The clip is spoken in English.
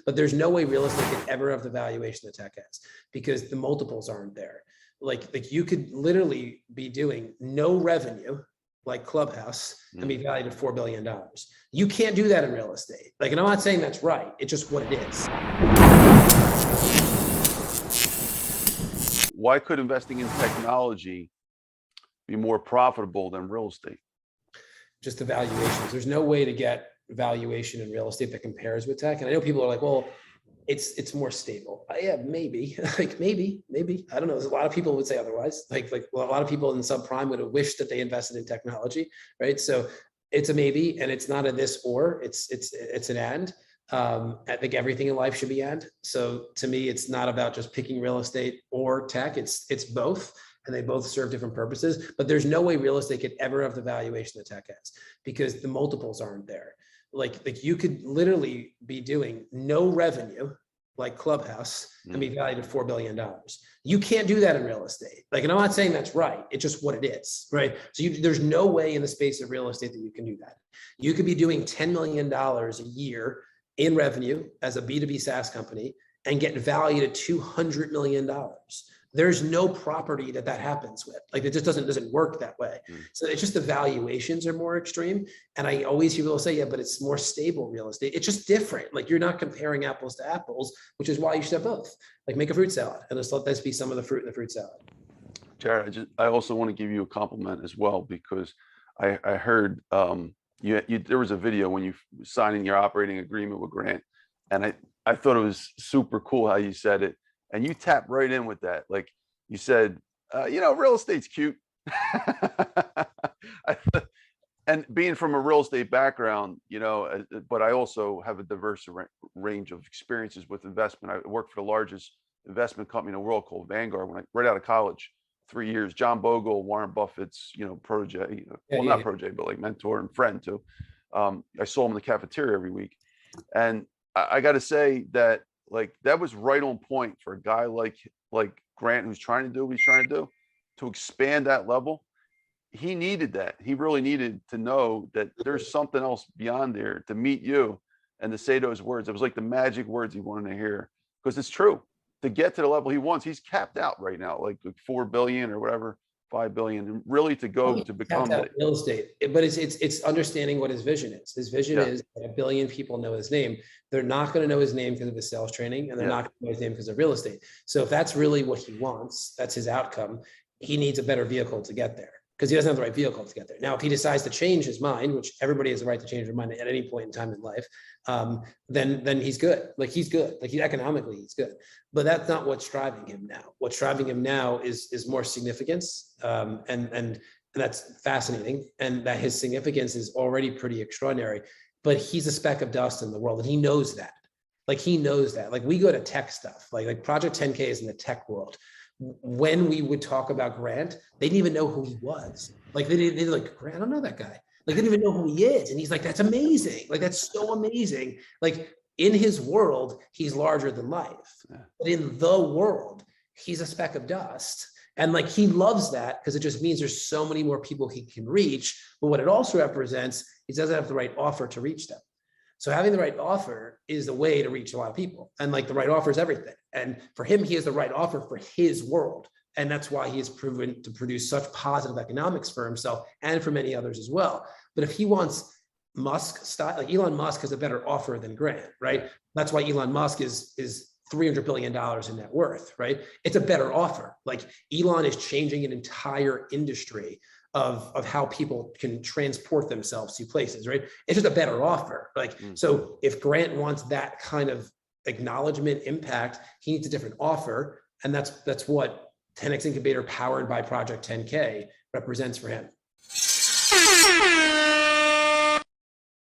but there's no way real estate could ever have the valuation that tech has because the multiples aren't there. Like you could literally be doing no revenue like Clubhouse and be valued at $4 billion. You can't do that in real estate. Like, and I'm not saying that's right. It's just what it is. Why could investing in technology be more profitable than real estate? Just the valuations. There's no way to get valuation in real estate that compares with tech. And I know people are like, well, it's more stable. Yeah, maybe. Like maybe. I don't know. There's a lot of people would say otherwise. Well, a lot of people in subprime would have wished that they invested in technology, right? So it's a maybe, and it's not a this or. It's an and. I think everything in life should be and. So to me, it's not about just picking real estate or tech. It's both. And they both serve different purposes, but there's no way real estate could ever have the valuation that tech has because the multiples aren't there. Like you could literally be doing no revenue like Clubhouse and be valued at $4 billion. You can't do that in real estate. Like, and I'm not saying that's right. It's just what it is, right? So there's no way in the space of real estate that you can do that. You could be doing $10 million a year in revenue as a B2B SaaS company and get valued at $200 million. There's no property that happens with. Like, it just doesn't work that way. So it's just the valuations are more extreme. And I always hear people say, yeah, but it's more stable real estate. It's just different. Like, you're not comparing apples to apples, which is why you should have both. Like, make a fruit salad and just let this be some of the fruit in the fruit salad. Jared, I also want to give you a compliment as well, because I heard there was a video when you signing your operating agreement with Grant, and I thought it was super cool how you said it. And you tapped right in with that. Like you said, real estate's cute. And being from a real estate background, but I also have a diverse range of experiences with investment. I worked for the largest investment company in the world called Vanguard right out of college, 3 years. John Bogle, Warren Buffett's, protege, not protege, but like mentor and friend too. I saw him in the cafeteria every week. And I got to say that, like, that was right on point for a guy like Grant, who's trying to do what he's trying to do, to expand that level. He needed that. He really needed to know that there's something else beyond there, to meet you and to say those words. It was like the magic words he wanted to hear, because it's true. To get to the level he wants, he's capped out right now, like 4 billion or whatever, 5 billion, and really to go to become real estate. But it's understanding what his vision is. His vision is that 1 billion people know his name. They're not going to know his name because of his sales training, and they're not going to know his name because of real estate. So if that's really what he wants, that's his outcome, he needs a better vehicle to get there, because he doesn't have the right vehicle to get there. Now, if he decides to change his mind, which everybody has the right to change their mind at any point in time in life, then he's good. Like, he's good. Like, economically, he's good. But that's not what's driving him now. What's driving him now is more significance, and that's fascinating. And that his significance is already pretty extraordinary. But he's a speck of dust in the world, and he knows that. Like, he knows that. Like, we go to tech stuff. Like Project 10K is in the tech world. When we would talk about Grant, they didn't even know who he was. Like, they're like, Grant, I don't know that guy. Like, they didn't even know who he is. And he's like, that's amazing. Like, that's so amazing. Like, in his world, he's larger than life. But in the world, he's a speck of dust. And like, he loves that, because it just means there's so many more people he can reach. But what it also represents, he doesn't have the right offer to reach them. So having the right offer is the way to reach a lot of people. And like, the right offer is everything. And for him, he has the right offer for his world. And that's why he has proven to produce such positive economics for himself and for many others as well. But if he wants Musk style, like Elon Musk has a better offer than Grant, right? That's why Elon Musk is $300 billion in net worth, right? It's a better offer. Like, Elon is changing an entire industry of how people can transport themselves to places, right? It's just a better offer. Like, so if Grant wants that kind of acknowledgement, impact, he needs a different offer. And that's what 10X Incubator, powered by Project 10K, represents for him.